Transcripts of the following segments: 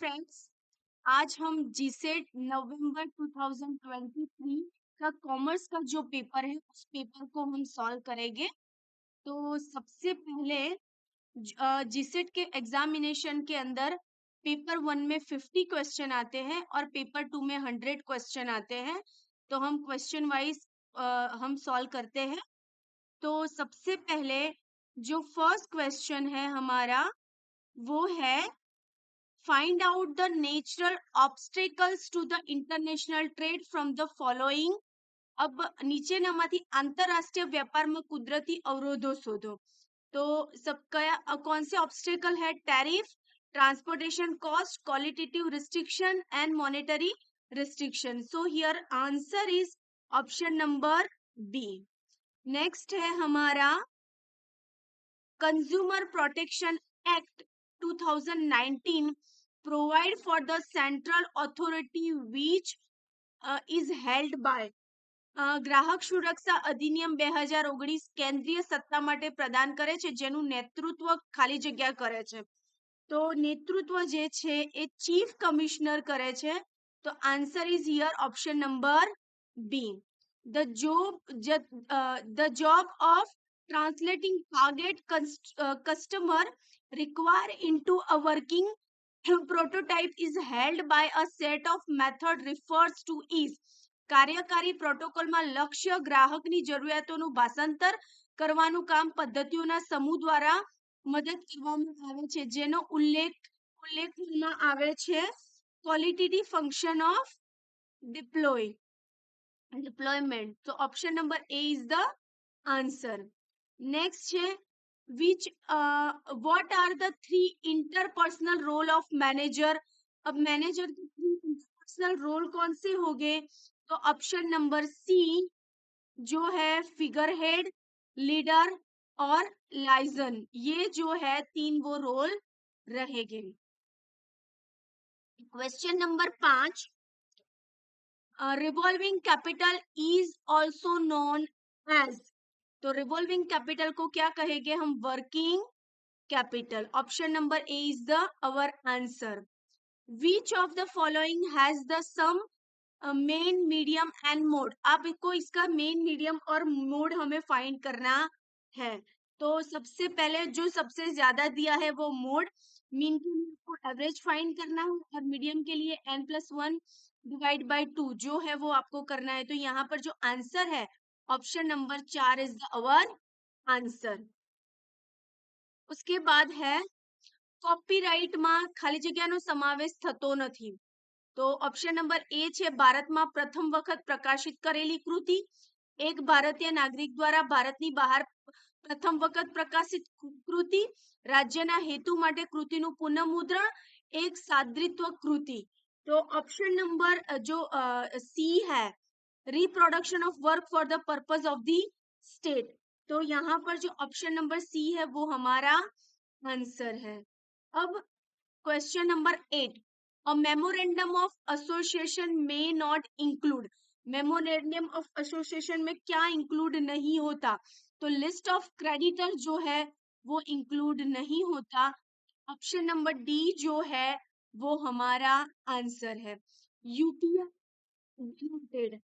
Friends, आज हम GSAT नवंबर 2023 का कॉमर्स का जो पेपर है उस पेपर को हम सॉल्व करेंगे। तो सबसे पहले जीसेट के एग्जामिनेशन के अंदर पेपर 1 में 50 क्वेश्चन आते हैं और पेपर 2 में 100 क्वेश्चन आते हैं। तो हम क्वेश्चन वाइज हम सॉल्व करते हैं। तो सबसे पहले जो फर्स्ट क्वेश्चन है हमारा वो है find out the natural obstacles to the international trade from the following. अब नीचे नामाથી आंतरराष्ट्रीय व्यापाરમાં કુદરતી અવરોધો શોધો. તો सबका कौन से ऑब्स्टेकल है? Tariff, transportation cost, qualitative restriction and monetary restriction. So here answer is option number B. Next है हमारा consumer protection act 2019 provide for the central authority which is held by. ગ્રાહક સુરક્ષા અધિનિયમ 2019 કેન્દ્રીય સત્તા માટે પ્રદાન કરે છે જેનું નેતૃત્વ ખાલી જગ્યા કરે છે. તો નેતૃત્વ જે છે એ ચીફ કમિશનર કરે છે. તો answer is here option number B. the job of translating target customer require into a working prototype is held by a set of method refers to is. કાર્યકારી પ્રોટોકોલમાં લક્ષ્ય ગ્રાહકની જરૂરિયાતોનું ભાષાંતર કરવાનું કામ પદ્ધતિઓના સમૂહ દ્વારા મદદ કરવામાં આવે છે જેનો ઉલ્લેખમાં આવે છે qualitative function of deployment. So option number A is the answer. Next है what are the three interpersonal role of manager? अब मैनेजर के थ्री इंटरपर्सनल रोल कौन से हो गए? तो ऑप्शन नंबर सी जो है फिगर हेड, लीडर और लाइजन, ये जो है तीन वो रोल रहेंगे. Question number 5, revolving capital is also known as. तो रिवॉल्विंग कैपिटल को क्या कहेंगे हम? Working capital. Option number A is the our answer. Which of the following has the some main medium and mode. आपको इसका main medium और mode हमें find करना है. तो सबसे पहले जो सबसे ज्यादा दिया है वो मोड. मीन के लिए आपको एवरेज फाइंड करना है और मीडियम के लिए n+1 डिवाइड बाय 2 जो है वो आपको करना है. तो यहाँ पर जो आंसर है option number 4 is the our answer. उसके बाद है કોપીરાઇટમાં ખાલી જગ્યાનો સમાવેશ થતો નથી. તો ઓપ્શન નંબર એ છે ભારતમાં પ્રથમ વખત પ્રકાશિત કરેલી કૃતિ. એક ભારતીય નાગરિક દ્વારા ભારતની બહાર પ્રથમ વખત પ્રકાશિત કૃતિ. રાજ્યના હેતુ માટે કૃતિનું પુનઃમુદ્રણ. એક સાદૃત્વ કૃતિ. તો ઓપ્શન નંબર जो सी है reproduction of work for the purpose of the state. तो यहाँ पर जो ऑप्शन नंबर सी है वो हमारा आंसर है. अब question number 8, a memorandum of association may not include. Memorandum of association में क्या इंक्लूड नहीं होता? तो लिस्ट ऑफ क्रेडिटर जो है वो इंक्लूड नहीं होता. ऑप्शन नंबर डी जो है वो हमारा आंसर है. यूपीआई लिमिटेड,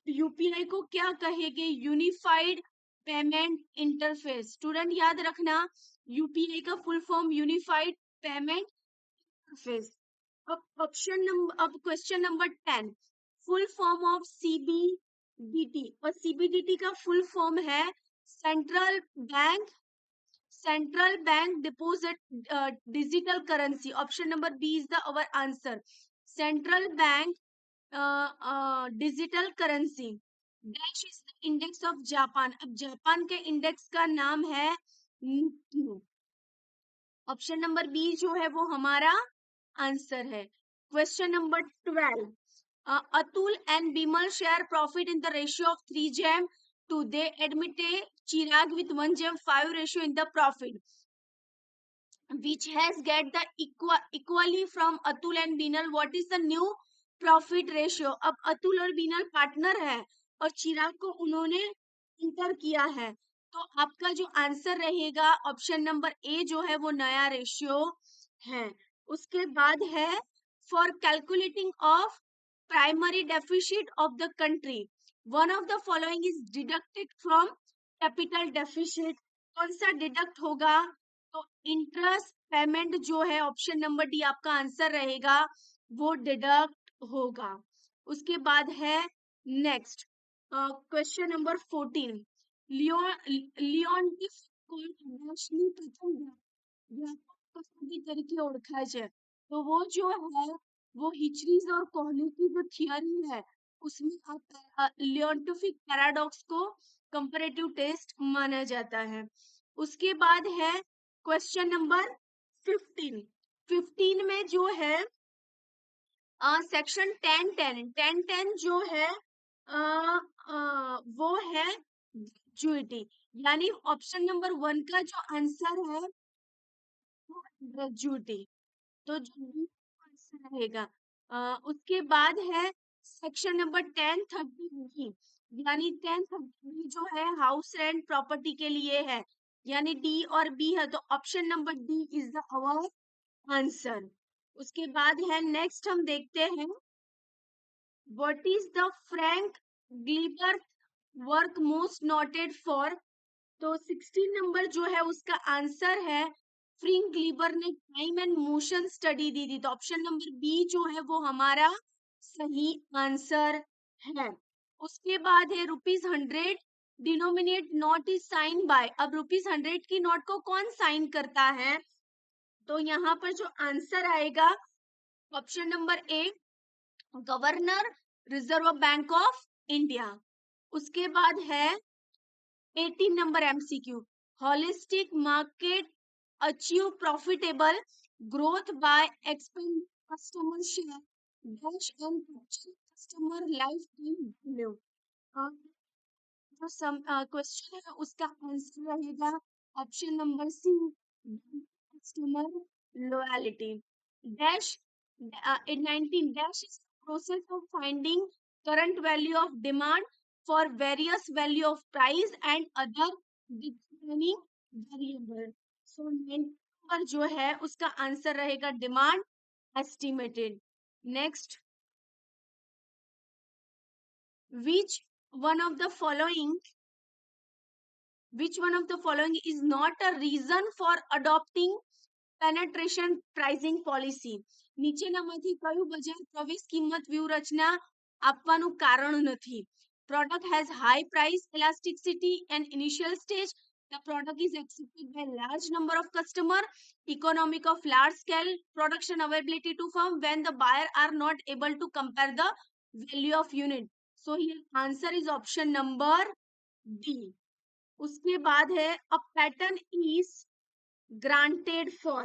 यूपीआई को क्या कहेंगे? Unified payment interface. स्टूडेंट याद रखना यूपीआई का full form unified payment interface. अब question number 10, full form of CBDT. और सीबीडीटी का फुल फॉर्म है central bank deposit digital currency. Option number B is the our answer. Central bank digital currency. Dash is the index of Japan. अब Japan के index का नाम है Nikki. Option number B जो है वो हमारा आंसर है. Question number 12, Atul and Bimal share profit in the ratio of 3:2. They admitted Chirag with 1:5 ratio in the profit, which has get the equally from Atul and Binal. What is the new profit ratio? अब अतुल और Binal partner है और चिराग को उन्होंने inter किया है. तो आपका जो आंसर रहेगा ऑप्शन नंबर ए जो है वो नया रेशियो है. उसके बाद है for calculating of primary deficit of the country. One of the following is deducted from capital deficit. कौन सा डिडक्ट होगा? तो इंटरेस्ट पेमेंट जो है ऑप्शन नंबर डी आपका आंसर रहेगा, वो डिडक्ट होगा. उसके बाद है नेक्स्ट क्वेश्चन नंबर 14. लियोन प्रथम व्यापक कसौटी તરીકે ઓળખાય છે. तो वो जो है वो हिचरीज और कोहली की जो थियरी है उसमें लियोनटिफिक पैराडॉक्स को कंपैरेटिव टेस्ट माना जाता है. उसके बाद है क्वेश्चन नंबर 15. 15 में जो है सेक्शन 10 जो है वो है ग्रेजुएटी, यानी ऑप्शन नंबर 1 का जो आंसर है वो ग्रेजुएटी. तो जो आंसर रहेगा. उसके बाद है सेक्शन नंबर 1030, यानी 1030 जो है हाउस रेंट प्रॉपर्टी के लिए है, यानी डी और बी है, तो option number D is the our answer. उसके बाद है नेक्स्ट हम देखते हैं what is the Frank Gleeber work most noted for. तो 16 नंबर जो है उसका आंसर है फ्रैंक ग्लीबर ने टाइम एंड मोशन स्टडी दी थी, तो ऑप्शन नंबर बी जो है वो हमारा सही आंसर है. उसके बाद है ₹100 denominate note is sign by. अब ₹100 की नोट को कौन साइन करता है? तो यहाँ पर जो आंसर आएगा option number A governor Reserve Bank of India. उसके बाद है 18 number MCQ. Holistic market achieve profitable growth by expand customer share dash and customer life time value. जो क्वेश्चन है उसका आंसर रहेगा option number C customer loyalty. Dash 19 dash is the process of finding current value of demand for various value of price and other determining variable. So 19 पर जो है उसका answer रहेगा demand estimated. Next, which one of the following is not a reason for adopting penetration pricing policy. નીચેનામાંથી કયું બજાર પ્રવેશ કિંમત વ્યૂહરચના આપવાનું કારણ નથી? Product has high price elasticity and initial stage. The product is accepted by large number of customer. Economic of large scale production availability to firm when the buyer are not able to compare the value of unit. So here answer is option number D. उसके बाद है a pattern is granted for.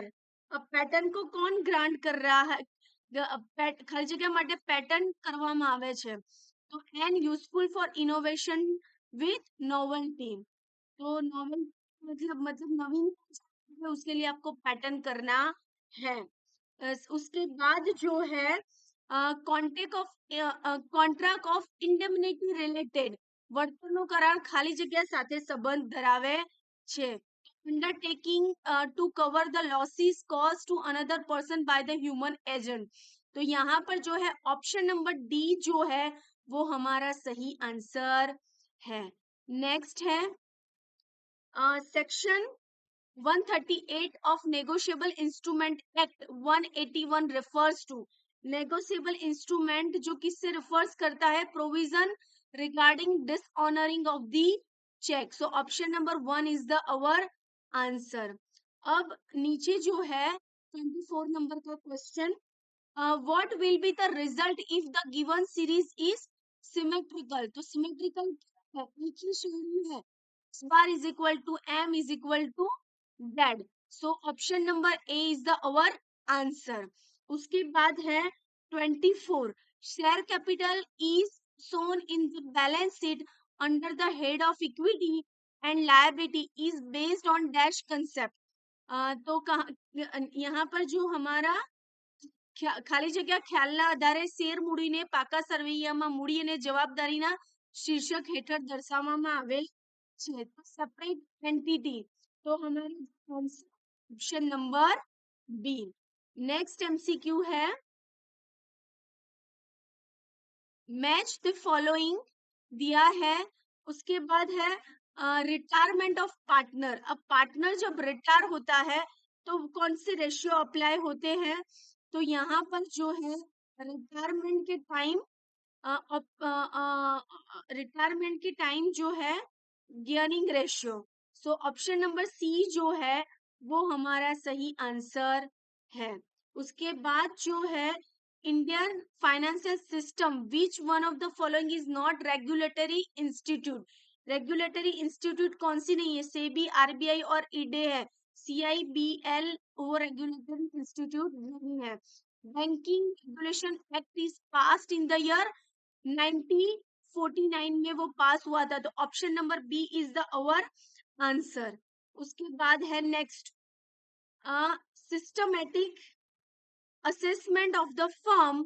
अब pattern को કોણ grant कर रहा है? ખાલી જગ્યા માટે પેટર્ન કરવામાં આવે છે, તો an useful for innovation with novelty. तो नॉवल मतलब नवीन उसके लिए आपको पैटर्न करना है. उसके बाद जो है કોન્ટ્રાક્ટ ઓફ ઇન્ડેમનિટી રિલેટેડ વર્તનનો કરાર ખાલી જગ્યા સાથે સંબંધ ધરાવે છે. undertaking to cover the losses caused to another person by the human agent. तो यहाँ पर जो है ऑप्शन नंबर डी जो है वो हमारा सही आंसर है. नेक्स्ट है section 138 of negotiable instrument act 181 refers to. negotiable instrument जो किससे refers करता है? provision regarding dishonoring of the check. so option number 1 is the our answer. अब नीचे जो है 24 नंबर का question, what will be the result if the given series is symmetrical. तो सिमेट्रिकल एक ही श्रेणी है, bar is equal to m is equal to z. So option number A is the our answer. उसके बाद है 24 share capital is shown in the balance sheet under the head of equity and liability is based on dash concept. તો यहाँ पर जो हमारा ખાલી જગ્યા ખ્યાલના આધારે શેર મૂડીને પાકા સરવૈયામાં મૂડી અને જવાબદારીના શીર્ષક હેઠળ દર્શાવવામાં આવેલ છે. Separate entity. તો हमारा option number B. Next MCQ है मैच द फॉलोइंग दिया है। उसके बाद है रिटायरमेंट ऑफ पार्टनर। अब पार्टनर जब रिटायर होता है तो कौन से रेशियो अप्लाई होते हैं? तो यहाँ पर जो है रिटायरमेंट के टाइम रिटायरमेंट के टाइम जो है gearing ratio. So option number C जो है वो हमारा सही आंसर है। उसके बाद जो है Indian financial system which one of the following is not regulatory institute. Regulatory institute कौन सी नहीं है? सेबी, आरबीआई और ईडे है। सीआईबीएल वो रेगुलेटरी इंस्टीट्यूट नहीं है। Banking regulation act is passed in the year 1949 में वो पास हुआ था। तो option number B is the our answer. उसके बाद है next systematic assessment of the firm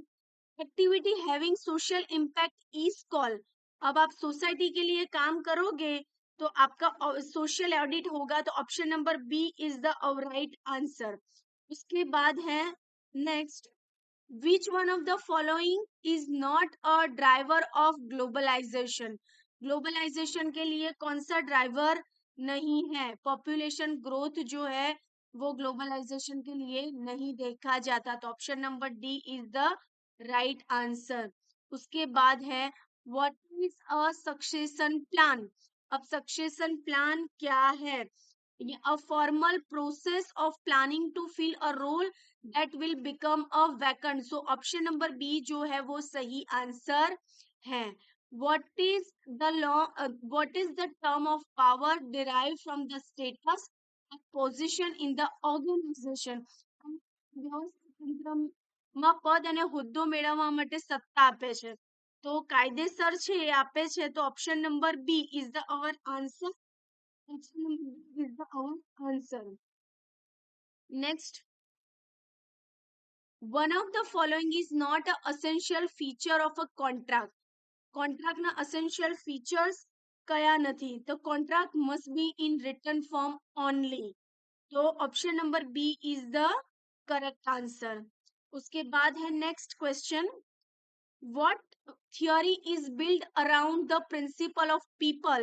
activity having social impact is called. अब आप सोसाइटी के लिए काम करोगे तो आपका सोशल ऑडिट होगा। तो option number B is the right answer. उसके बाद है next Which one of the following is not a driver of globalization? Globalization के लिए कौन सा ड्राइवर नहीं है? पॉपुलेशन ग्रोथ जो है वो ग्लोबलाइजेशन के लिए नहीं देखा जाता। तो option number D is the right answer. उसके बाद है what is a succession plan. अब सक्सेशन प्लान क्या है? a formal process of planning to fill a role that will become a vacant. So option number B जो है वो सही आंसर है। What is the law? What is the term of power derived from the status of position in the organization? વ્યવસ્થાતંત્રમાં પદ અને હોદ્દો મેળવવા માટે સત્તા આપે છે. તો કાયદેસર છે એ આપે છે. તો option number B is the our answer. Option number B is the our answer. Next, one of the following is not an essential feature of a contract. Contract na essential features kaya nathi. The contract must be in written form only. So option number B is the correct answer. उसके बाद है next question. What theory is built around the principle of people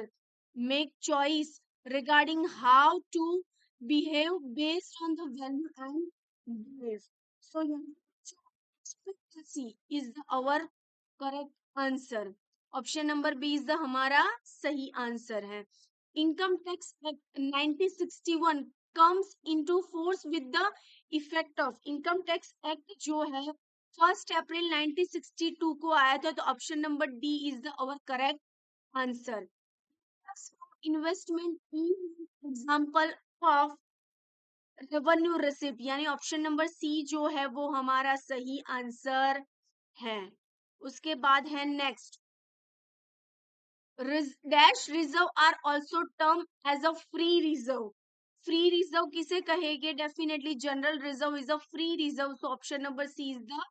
make choice regarding how to behave based on the value and belief? So expectancy is our correct answer. Option number B is the हमारा सही answer है. Income Tax Act 1961 comes into force with the effect of Income Tax Act जो है 1st April 1962 को आया था. तो option number D is the our correct answer. Investment example of revenue receipt यानी ऑप्शन नंबर सी जो है वो हमारा सही आंसर है. उसके बाद है next dash reserve are also term as a free reserve. Free reserve किसे कहेंगे? Definitely general reserve is a free reserve. So option number C is the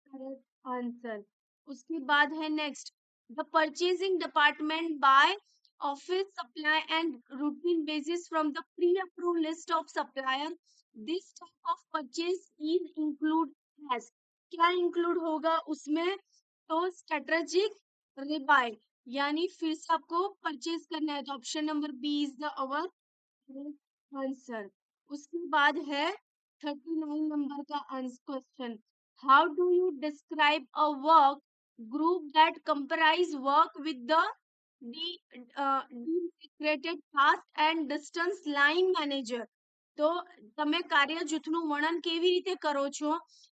correct answer. उसके बाद है next the purchasing department buy office supply and routine basis from the pre approve list of supplier. This type of purchase is include as. क्या include होगा उसमें? तो strategic रिबाय यानी फिर से आपको परचेज करना है. तो option number B is the our answer. उसके बाद है 39 नंबर का answer question. How do you describe a work group that comprise work with the designated task and distance line manager? તો તમે કાર્ય જૂથનું વર્ણન કેવી રીતે કરો છો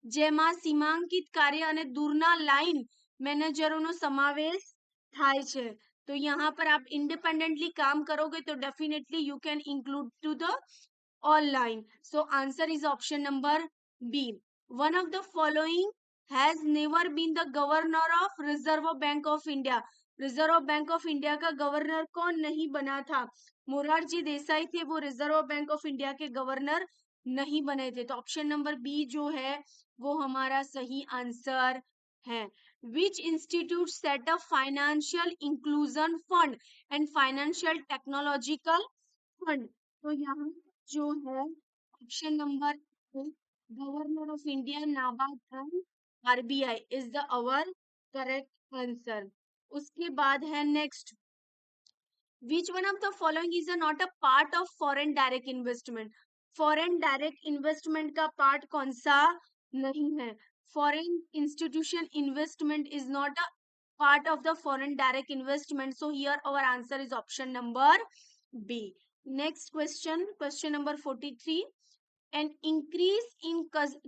જેમાં સીમાંકિત કાર્ય અને દૂરના લાઈન મેનેજરોનો સમાવેશ થાય છે? तो यहाँ पर आप इंडिपेंडेंटली काम करोगे तो definitely you can include to the all line. So answer is option number B. One of the following has never been the governor of Reserve Bank of India. Reserve Bank of India का governor कौन नहीं बना था? मोरारजी देसाई थे वो reserve Bank of India के governor नहीं बने थे. तो ऑप्शन नंबर बी जो है वो हमारा सही आंसर है. Which institute set up financial inclusion fund and financial technological fund? तो यहाँ जो है option number governor of India, NABARD and RBI is the our correct answer. उसके बाद है next, which one of the following is a not a part of foreign direct investment? foreign direct investment का part कौन सा नहीं है? foreign institution investment is not a part of the foreign direct investment, so here our answer is option number B. Next question, question number 43. An increase in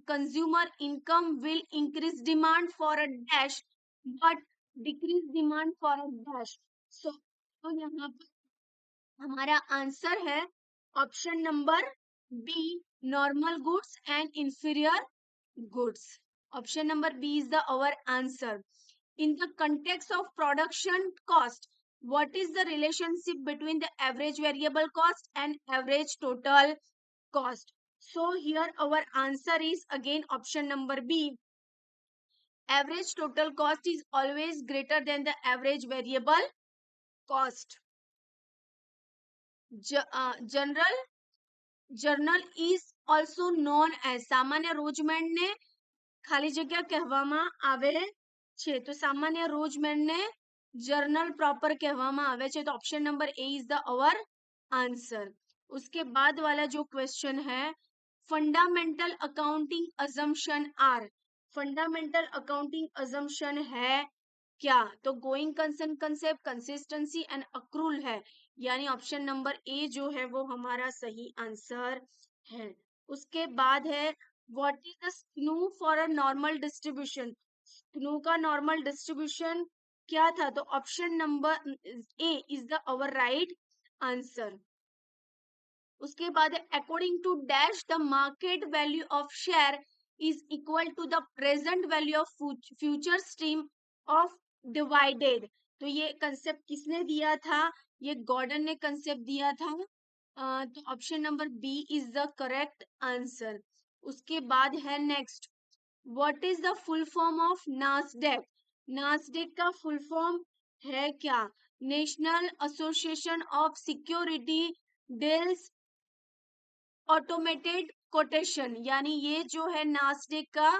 consumer income will increase demand for a dash but decrease demand for a dash. तो यहाँ हमारा answer है option number B, normal goods and inferior goods. Option number B is the our answer. In the context of production cost, what is the relationship between the average variable cost and average total cost? So here our answer is again option number B, average total cost is always greater than the average variable cost. General journal is also known as, સામાન્ય રોજમેળને ખાલી જગ્યા કહેવામાં આવે છે, તો સામાન્ય રોજમેળને journal proper કહેવામાં આવે છે, तो option number A is the our answer. उसके बाद वाला जो क्वेश्चन है, fundamental accounting assumption are, fundamental accounting assumption है क्या? तो going concern concept, consistency and accrual है, यानी ऑप्शन नंबर ए जो है वो हमारा सही आंसर है। उसके बाद है what is the skewness for a normal distribution, skewness का नॉर्मल डिस्ट्रीब्यूशन क्या था? तो option number A is the our right answer. उसके बाद according to dash the market value of share is equal to the present value of future stream of डिवाइडेड। तो ये concept किसने दिया था? ये गॉर्डन ने कंसेप्ट दिया था। तो option number B is the correct answer. उसके बाद है next, what is the full form of NASDAQ? NASDAQ का फुल फॉर्म है क्या? National association of securities dealers automated quotation, यानी ये जो है नास्डेक का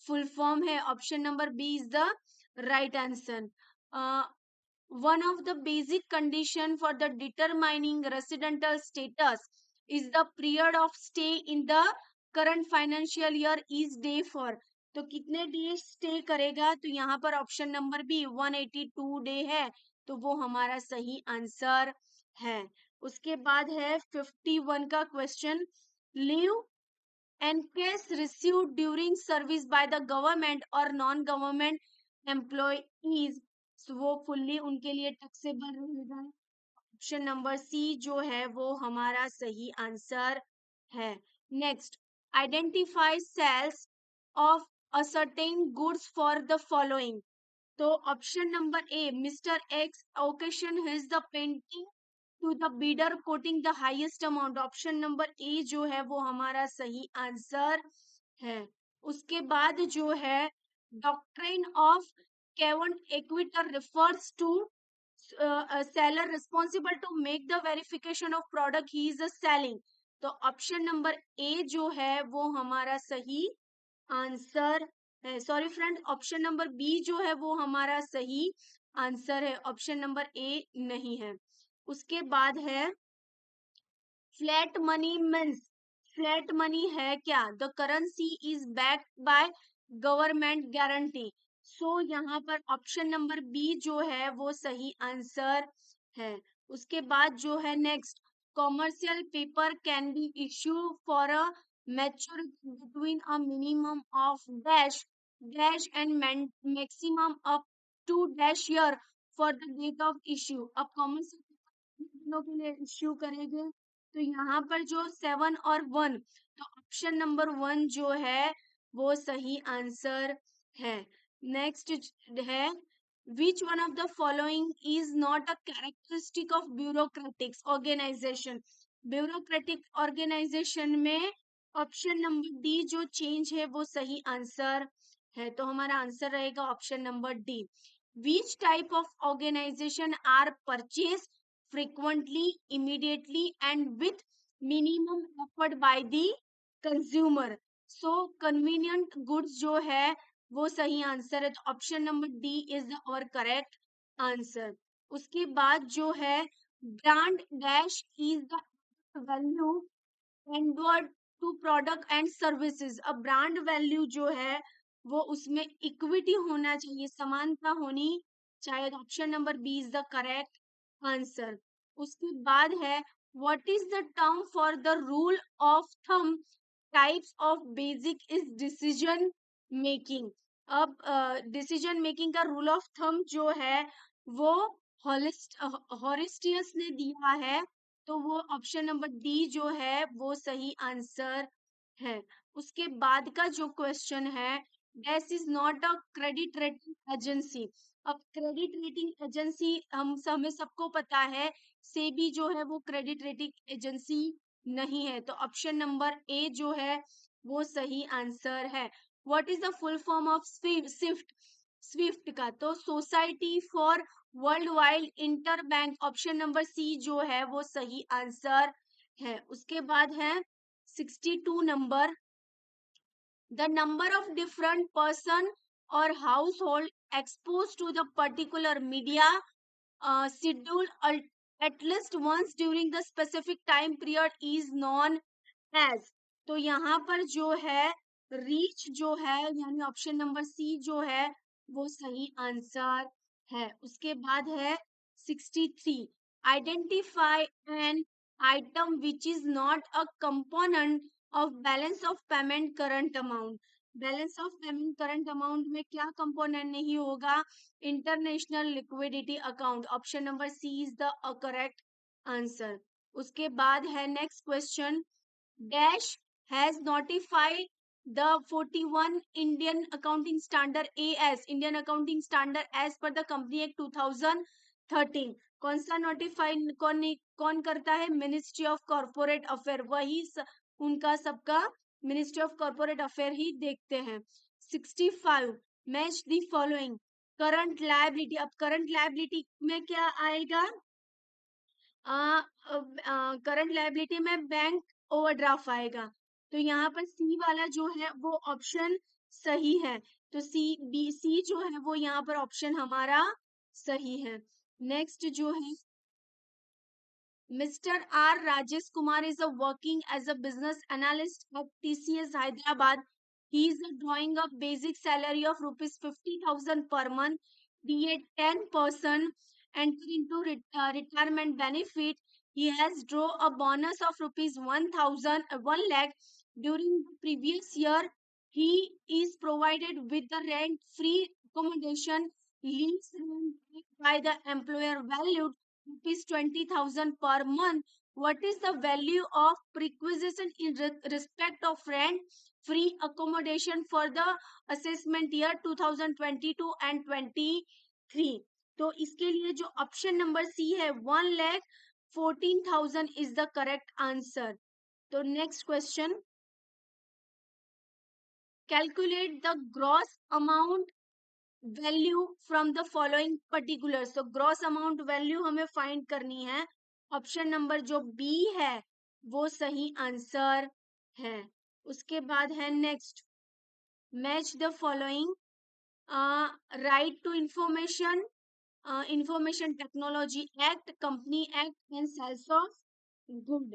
फुल फॉर्म है। Option number B is the right answer. one of the basic condition for the determining residential status is the period of stay in the current financial year is day for। तो कितने day stay करेगा? तो यहाँ पर option number B 182 day है, तो वो हमारा सही आंसर है। उसके बाद है 51 का question, leave and cash received during service by the government or non-government employees, so वो फुल्ली उनके लिए टैक्सेबल रहेगा। ऑप्शन नंबर सी जो है वो हमारा सही आंसर है। Next, identify sales of a certain goods for the following. तो option number A, mister X auctions his the painting to the bidder quoting the highest amount. Option number A जो है वो हमारा सही आंसर है। उसके बाद जो है doctrine of caveat emptor refers to seller responsible to make the verification of product he is selling। तो ऑप्शन नंबर ए जो है वो हमारा सही आंसर है। Sorry friend, option number B जो है वो हमारा सही आंसर है, ऑप्शन नंबर ए नहीं है। उसके बाद है flat money means, flat money है क्या? The currency is backed by government guarantee. So यहाँ पर ऑप्शन नंबर बी जो है वो सही आंसर है। उसके बाद जो है next, commercial paper can be issue for a maturity between a minimum of dash dash and maximum up to dash year for the date of issue। अब कॉमर्शियल दिनों के लिए इश्यू करेंगे, तो यहाँ पर जो 7 और 1, तो ऑप्शन नंबर 1 जो है वो सही आंसर है। नेक्स्ट है, which one of the following is not a characteristic of bureaucratic organization? Bureaucratic organisation में ऑप्शन नंबर डी जो चेंज है वो सही आंसर है, तो हमारा आंसर रहेगा option number D. which type of organization are purchased frequently, immediately and with minimum effort by the consumer? so convenient goods जो है वो सही आंसर है। तो option number D is our correct answer. उसके बाद जो है brand dash is the value endowed to product and services. अब ब्रांड वैल्यू जो है वो उसमें इक्विटी होना चाहिए, समानता होनी चाहिए। Option number B is the correct answer. उसके बाद है what is the term for the rule of thumb types of basic is decision making. अब डिसीजन मेकिंग का रूल ऑफ थंब जो है वो हॉरिस्टियस ने दिया है, तो वो ऑप्शन नंबर डी जो है वो सही आंसर है। उसके बाद का जो क्वेश्चन है dash is not a credit rating agency. अब क्रेडिट रेटिंग एजेंसी हमें सबको पता है सेबी जो है वो क्रेडिट रेटिंग एजेंसी नहीं है। तो ऑप्शन नंबर ए जो है वो सही आंसर है। What is the full form of SWIFT? SWIFT का तो society for worldwide interbank. Option number C जो है वो सही आंसर है। उसके बाद है 62 number the number of different person or household exposed to the particular media schedule at least once during the specific time period is known as। तो यहाँ पर जो है रीच जो है यानी ऑप्शन नंबर सी जो है वो सही आंसर है। उसके बाद है 63 identify an item which is not a component of balance of payment current account. Balance of payment current account में क्या कंपोनेंट नहीं होगा? International liquidity account. Option number C is the correct answer. उसके बाद है next question Dash has notified the 41 Indian Accounting Standard AS, Indian Accounting Standard as per the Company Act 2013। कौन सा notify कौन करता है? मिनिस्ट्री ऑफ कॉर्पोरेट अफेयर, वही उनका सबका मिनिस्ट्री ऑफ कॉर्पोरेट अफेयर ही देखते हैं। 65 match the following current liability. अब करंट लायबिलिटी में क्या आएगा? करंट लायबिलिटी में बैंक ओवरड्राफ्ट आएगा। तो यहाँ पर सी वाला जो है वो ऑप्शन सही है। तो सी बी सी जो है वो यहाँ पर ऑप्शन हमारा सही है। नेक्स्ट जो है Mr. R. Rajesh Kumar is working as a business analyst at TCS Hyderabad. He is drawing a basic salary of rupees 50,000 per month, DA 10%, enter into retirement benefit. He has draw a bonus of rupees 1,000, 1 lakh during the previous year. He is provided with the rent-free accommodation, lease rent by the employer valued rupees 20,000 per month. What is the value of prerequisition in respect of rent free accommodation for the assessment year 2022 and 23? तो इसके लिए जो option number सी है 1,14,000 is the correct answer. तो next question calculate the gross amount value from the following particulars. तो gross amount value हमें find करनी है। ऑप्शन नंबर जो बी है वो सही आंसर है। उसके बाद है next match the following right to information, information technology act, company act and sales of good.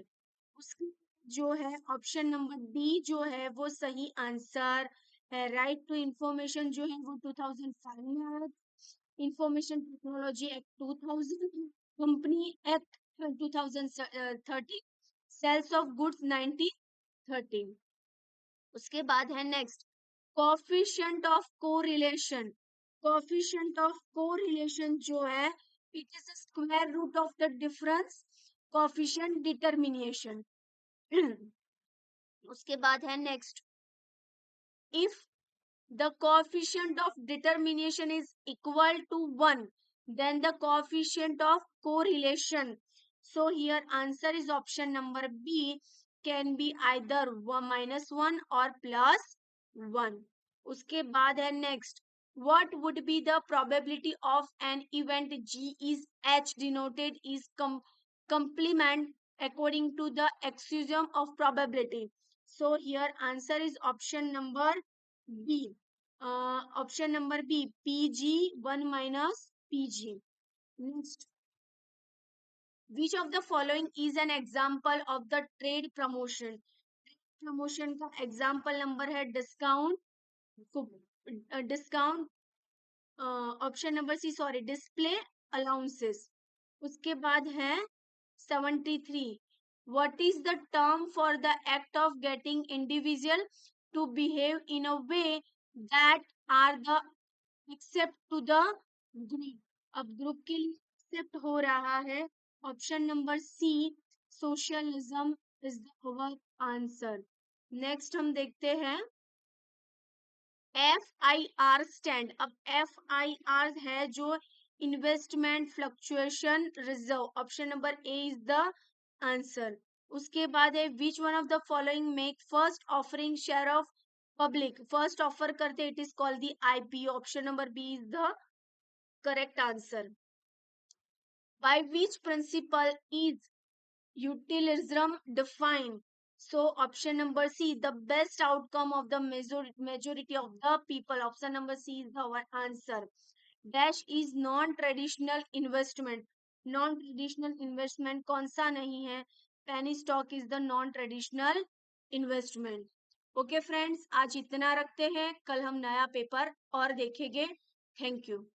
उसकी जो है ऑप्शन नंबर डी जो है वो सही आंसर है। राइट टू इंफॉर्मेशन जो है वो 2005 में आया, information technology act 2000, company act 2013, sales of goods 1913। उसके बाद है next coefficient of correlation. Coefficient of correlation जो है it is the square root of the difference coefficient determination. उसके बाद है next if the coefficient of determination is equal to 1, then the coefficient of correlation. So here answer is option number B, can be either -1 or +1। उसके बाद है next what would be the probability of an event G is H denoted is complement according to the axiom of probability. So here answer is option number B, option number B PG 1 minus PG. Next, which of the following is an example of the trade promotion? Promotion का example number है discount, discount, option number C sorry display allowances. उसके बाद है 73, what is the term for the act of getting individual to behave in a way that are the accept to the group. अब group के लिए accept हो रहा है, option number C socialism is the our answer. Next हम देखते हैं FIR stand. अब FIR है जो investment fluctuation reserve, option number A is the answer. उसके बाद है which one of the following make first offering share of public, first offer करते it is called the IPO, option number B is the correct answer. By which principle is utilitarianism defined? So option number C, the best outcome of the majority of the people, option number C is the answer। dash is non-traditional investment, non-traditional investment कौन सा नहीं है? penny stock is the non-traditional investment। Okay friends, आज इतना रखते हैं, कल हम नया पेपर और देखेंगे। Thank you.